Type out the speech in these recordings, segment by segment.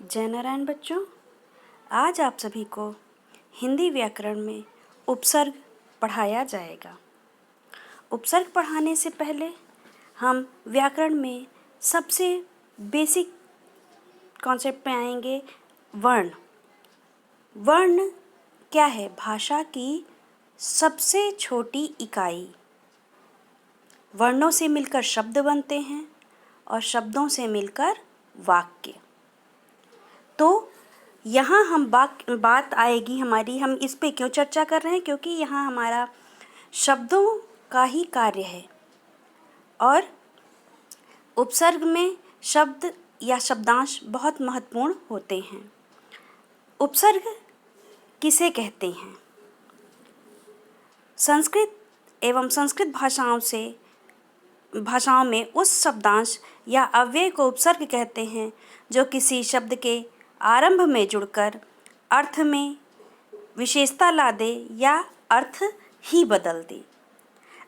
जय नारायण बच्चों, आज आप सभी को हिंदी व्याकरण में उपसर्ग पढ़ाया जाएगा। उपसर्ग पढ़ाने से पहले हम व्याकरण में सबसे बेसिक कॉन्सेप्ट पे आएंगे। वर्ण। वर्ण क्या है? भाषा की सबसे छोटी इकाई। वर्णों से मिलकर शब्द बनते हैं और शब्दों से मिलकर वाक्य। तो यहाँ हम बात आएगी हमारी, हम इस पे क्यों चर्चा कर रहे हैं? क्योंकि यहाँ हमारा शब्दों का ही कार्य है और उपसर्ग में शब्द या शब्दांश बहुत महत्वपूर्ण होते हैं। उपसर्ग किसे कहते हैं? संस्कृत एवं संस्कृत भाषाओं में उस शब्दांश या अव्यय को उपसर्ग कहते हैं जो किसी शब्द के आरंभ में जुड़कर अर्थ में विशेषता ला दे या अर्थ ही बदल दे।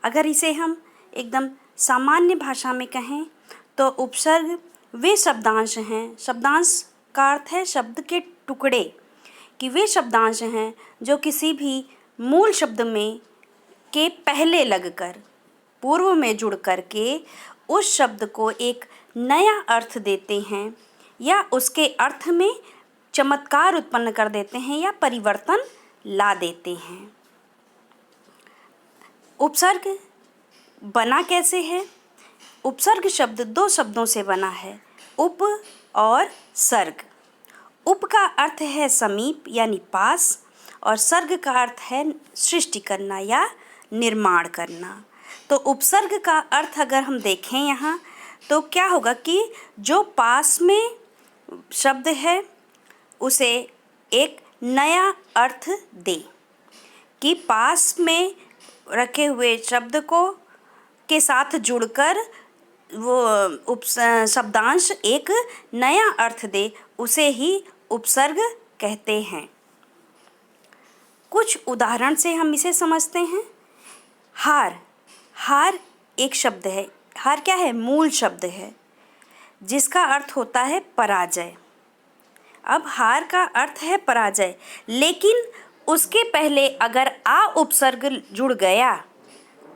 अगर इसे हम एकदम सामान्य भाषा में कहें तो उपसर्ग वे शब्दांश हैं, शब्दांश का अर्थ है शब्द के टुकड़े, कि वे शब्दांश हैं जो किसी भी मूल शब्द में के पहले लगकर, पूर्व में जुड़ करके उस शब्द को एक नया अर्थ देते हैं या उसके अर्थ में चमत्कार उत्पन्न कर देते हैं या परिवर्तन ला देते हैं। उपसर्ग बना कैसे है? उपसर्ग शब्द दो शब्दों से बना है, उप और सर्ग। उप का अर्थ है समीप यानी पास और सर्ग का अर्थ है सृष्टि करना या निर्माण करना। तो उपसर्ग का अर्थ अगर हम देखें यहाँ तो क्या होगा कि जो पास में शब्द है उसे एक नया अर्थ दे, कि पास में रखे हुए शब्द को के साथ जुड़कर वो शब्दांश एक नया अर्थ दे, उसे ही उपसर्ग कहते हैं। कुछ उदाहरण से हम इसे समझते हैं। हार। हार एक शब्द है। हार क्या है? मूल शब्द है जिसका अर्थ होता है पराजय। अब हार का अर्थ है पराजय, लेकिन उसके पहले अगर आ उपसर्ग जुड़ गया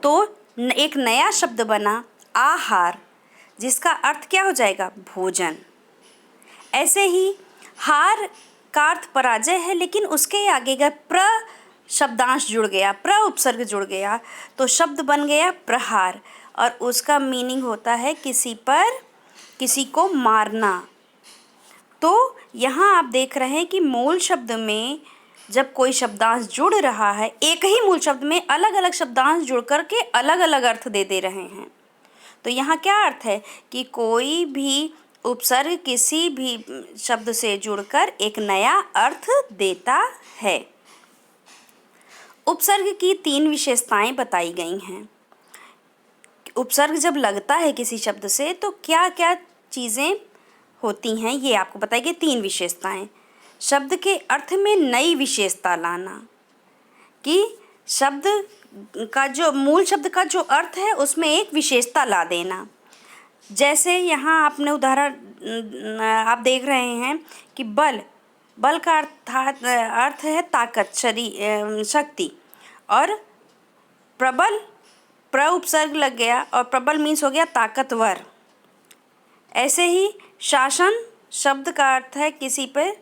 तो एक नया शब्द बना आहार, जिसका अर्थ क्या हो जाएगा? भोजन। ऐसे ही हार का अर्थ पराजय है, लेकिन उसके आगे का प्र शब्दांश जुड़ गया, प्र उपसर्ग जुड़ गया तो शब्द बन गया प्रहार और उसका मीनिंग होता है किसी को मारना। तो यहाँ आप देख रहे हैं कि मूल शब्द में जब कोई शब्दांश जुड़ रहा है, एक ही मूल शब्द में अलग अलग शब्दांश जुड़ करके अलग अलग अर्थ दे रहे हैं। तो यहाँ क्या अर्थ है कि कोई भी उपसर्ग किसी भी शब्द से जुड़कर एक नया अर्थ देता है। उपसर्ग की 3 विशेषताएं बताई गई हैं। उपसर्ग जब लगता है किसी शब्द से तो क्या क्या चीज़ें होती हैं, ये आपको बताई गई 3 विशेषताएं। शब्द के अर्थ में नई विशेषता लाना, कि शब्द का जो मूल शब्द का जो अर्थ है उसमें एक विशेषता ला देना। जैसे यहाँ आपने उदाहरण आप देख रहे हैं कि बल का अर्थ है ताकत, शक्ति, और प्रबल प्र उपसर्ग लग गया और प्रबल मीन्स हो गया ताकतवर। ऐसे ही शासन शब्द का अर्थ है किसी पर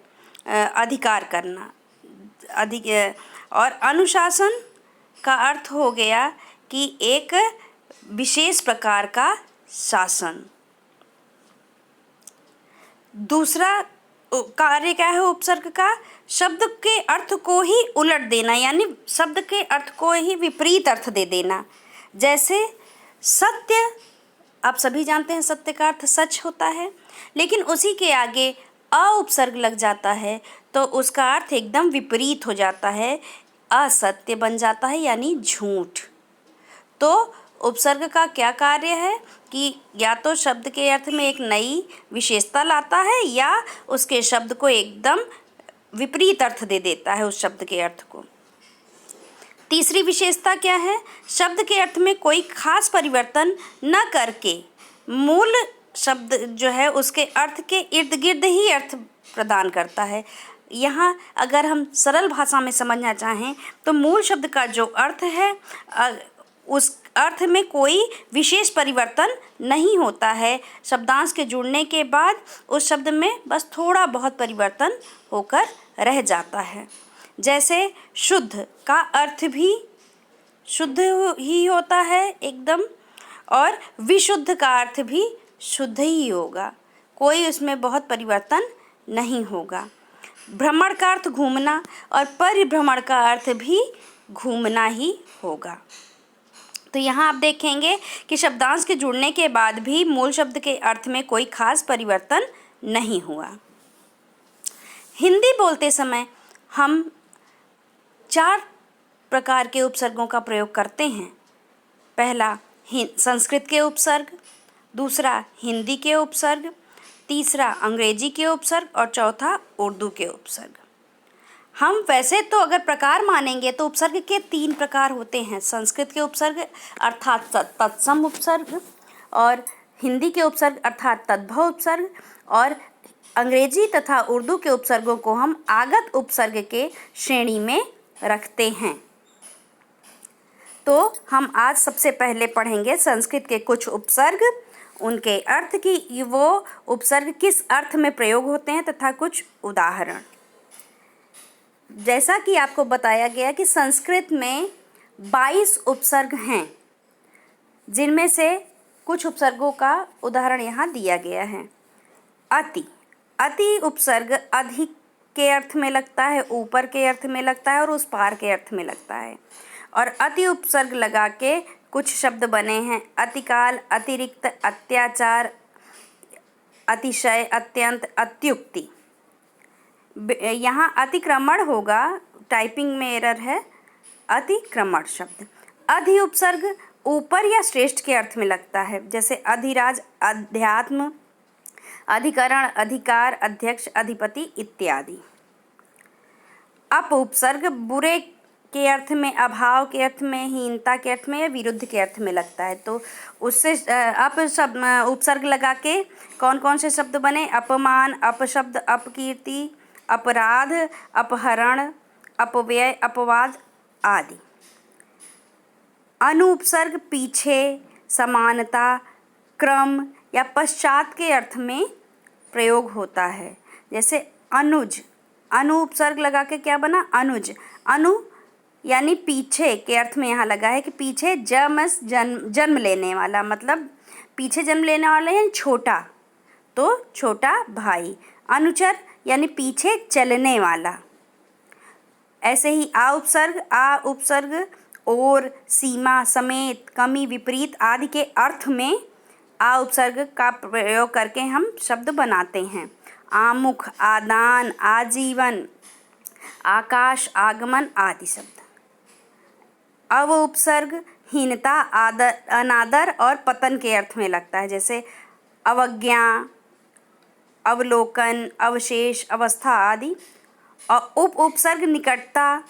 अधिकार करना, और अनुशासन का अर्थ हो गया कि एक विशेष प्रकार का शासन। दूसरा कार्य क्या है उपसर्ग का? शब्द के अर्थ को ही उलट देना, यानी शब्द के अर्थ को ही विपरीत अर्थ दे देना। जैसे सत्य, आप सभी जानते हैं सत्य का अर्थ सच होता है, लेकिन उसी के आगे अ उपसर्ग लग जाता है तो उसका अर्थ एकदम विपरीत हो जाता है, असत्य बन जाता है यानी झूठ। तो उपसर्ग का क्या कार्य है कि या तो शब्द के अर्थ में एक नई विशेषता लाता है या उसके शब्द को एकदम विपरीत अर्थ दे देता है उस शब्द के अर्थ को। तीसरी विशेषता क्या है? शब्द के अर्थ में कोई खास परिवर्तन न करके मूल शब्द जो है उसके अर्थ के इर्द गिर्द ही अर्थ प्रदान करता है। यहाँ अगर हम सरल भाषा में समझना चाहें तो मूल शब्द का जो अर्थ है उस अर्थ में कोई विशेष परिवर्तन नहीं होता है। शब्दांश के जुड़ने के बाद उस शब्द में बस थोड़ा बहुत परिवर्तन होकर रह जाता है। जैसे शुद्ध का अर्थ भी शुद्ध ही होता है एकदम, और विशुद्ध का अर्थ भी शुद्ध ही होगा, कोई उसमें बहुत परिवर्तन नहीं होगा। भ्रमण का अर्थ घूमना और परिभ्रमण का अर्थ भी घूमना ही होगा। तो यहाँ आप देखेंगे कि शब्दांश के जुड़ने के बाद भी मूल शब्द के अर्थ में कोई खास परिवर्तन नहीं हुआ। हिंदी बोलते समय हम 4 प्रकार के उपसर्गों का प्रयोग करते हैं। पहला संस्कृत के उपसर्ग, दूसरा हिंदी के उपसर्ग, तीसरा अंग्रेजी के उपसर्ग और चौथा उर्दू के उपसर्ग। हम वैसे तो अगर प्रकार मानेंगे तो उपसर्ग के 3 प्रकार होते हैं। संस्कृत के उपसर्ग अर्थात तत्सम उपसर्ग, और हिंदी के उपसर्ग अर्थात तद्भव उपसर्ग, और अंग्रेजी तथा उर्दू के उपसर्गों को हम आगत उपसर्ग के श्रेणी में रखते हैं। तो हम आज सबसे पहले पढ़ेंगे संस्कृत के कुछ उपसर्ग, उनके अर्थ की वो उपसर्ग किस अर्थ में प्रयोग होते हैं तथा कुछ उदाहरण। जैसा कि आपको बताया गया कि संस्कृत में 22 उपसर्ग हैं, जिनमें से कुछ उपसर्गों का उदाहरण यहाँ दिया गया है। अति, अति उपसर्ग अधिक के अर्थ में लगता है, ऊपर के अर्थ में लगता है और उस पार के अर्थ में लगता है। और अति उपसर्ग लगा के कुछ शब्द बने हैं। अतिकाल, अतिरिक्त, अत्याचार, अतिशय, अत्यंत, अत्युक्ति। यहाँ अतिक्रमण होगा, टाइपिंग में एरर है, अतिक्रमण शब्द। अधि उपसर्ग ऊपर या श्रेष्ठ के अर्थ में लगता है, जैसे अधिराज, अध्यात्म, अधिकरण, अधिकार, अध्यक्ष, अधिपति इत्यादि। अप उपसर्ग बुरे के अर्थ में, अभाव के अर्थ में, हीनता के अर्थ में या विरुद्ध के अर्थ में लगता है। तो उससे अप शब्द उपसर्ग लगा के कौन कौन से शब्द बने? अपमान, अपशब्द, अपकीर्ति, अपराध, अपहरण, अपव्यय, अपवाद आदि। अनुपसर्ग पीछे, समानता, क्रम या पश्चात के अर्थ में प्रयोग होता है, जैसे अनुज। अनु उपसर्ग लगा के क्या बना? अनुज। अनु यानी पीछे के अर्थ में यहाँ लगा है कि पीछे जन्म लेने वाला, मतलब पीछे जन्म लेने वाला यानी छोटा, तो छोटा भाई। अनुचर यानी पीछे चलने वाला। ऐसे ही आ उपसर्ग और, सीमा, समेत, कमी, विपरीत आदि के अर्थ में आ उपसर्ग का प्रयोग करके हम शब्द बनाते हैं। आमुख, आदान, आजीवन, आकाश, आगमन आदि शब्द। अव उपसर्ग हीनता, आदर, अनादर और पतन के अर्थ में लगता है, जैसे अवज्ञा, अवलोकन, अवशेष, अवस्था आदि। और उपसर्ग निकटता,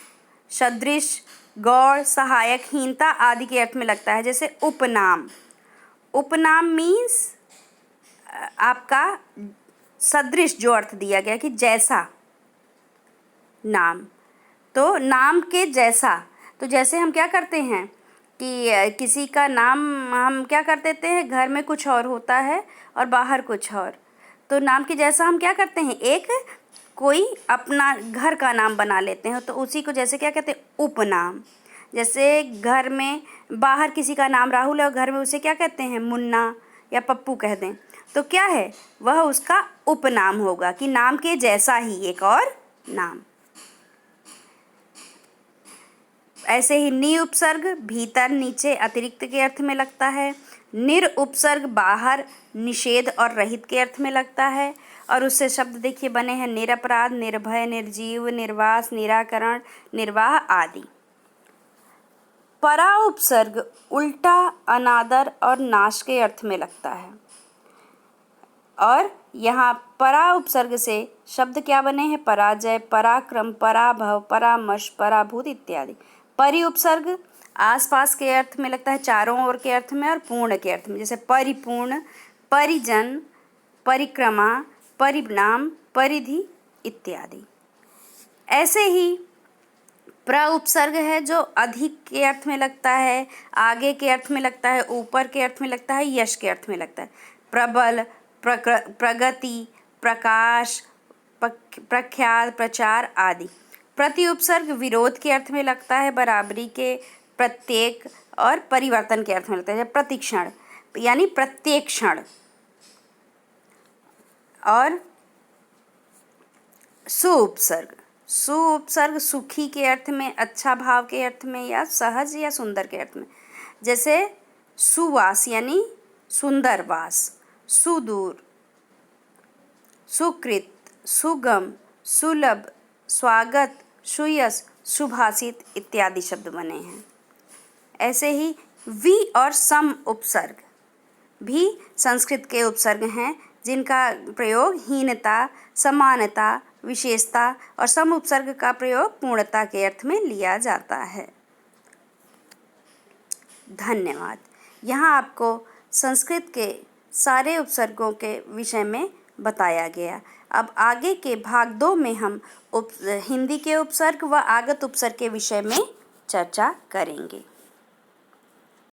सदृश, गौर, सहायक, हीनता आदि के अर्थ में लगता है, जैसे उपनाम। उपनाम मीन्स आपका सदृश, जो अर्थ दिया गया कि जैसा नाम, तो नाम के जैसा। तो जैसे हम क्या करते हैं कि किसी का नाम हम क्या कर देते हैं, घर में कुछ और होता है और बाहर कुछ और, तो नाम के जैसा हम क्या करते हैं, एक कोई अपना घर का नाम बना लेते हैं, तो उसी को जैसे क्या कहते हैं, उपनाम। जैसे घर में बाहर किसी का नाम राहुल है और घर में उसे क्या कहते हैं, मुन्ना या पप्पू कह दें, तो क्या है, वह उसका उपनाम होगा कि नाम के जैसा ही एक और नाम। ऐसे ही नि उपसर्ग भीतर, नीचे, अतिरिक्त के अर्थ में लगता है। निर उपसर्ग बाहर, निषेध और रहित के अर्थ में लगता है। और उससे शब्द देखिए बने हैं निरपराध, निर्भय, निर्जीव, निर्वास, निराकरण, निर्वाह आदि। परा उपसर्ग उल्टा, अनादर और नाश के अर्थ में लगता है। और यहाँ परा उपसर्ग से शब्द क्या बने हैं, पराजय, पराक्रम, पराभव, परामर्श, पराभूत इत्यादि। परि उपसर्ग आसपास के अर्थ में लगता है, चारों ओर के अर्थ में और पूर्ण के अर्थ में, जैसे परिपूर्ण, परिजन, परिक्रमा, परिणाम, परिधि इत्यादि। ऐसे ही प्र उपसर्ग है जो अधिक के अर्थ में लगता है, आगे के अर्थ में लगता है, ऊपर के अर्थ में लगता है, यश के अर्थ में लगता है। प्रबल, प्रगति, प्रकाश, प्रख्यात, प्रचार आदि। प्रति उपसर्ग विरोध के अर्थ में लगता है, बराबरी के, प्रत्येक और परिवर्तन के अर्थ में लगता है। प्रतिक्षण यानी प्रत्येक क्षण। और सुउपसर्ग, सुउपसर्ग सुखी के अर्थ में, अच्छा भाव के अर्थ में, या सहज या सुंदर के अर्थ में। जैसे सुवास यानी सुंदर वास, सुदूर, सुकृत, सुगम, सुलभ, स्वागत, सुयश, सुभाषित इत्यादि शब्द बने हैं। ऐसे ही वि और सम उपसर्ग भी संस्कृत के उपसर्ग हैं, जिनका प्रयोग हीनता, समानता, विशेषता और सम उपसर्ग का प्रयोग पूर्णता के अर्थ में लिया जाता है। धन्यवाद। यहाँ आपको संस्कृत के सारे उपसर्गों के विषय में बताया गया। अब आगे के भाग 2 में हम हिंदी के उपसर्ग व आगत उपसर्ग के विषय में चर्चा करेंगे।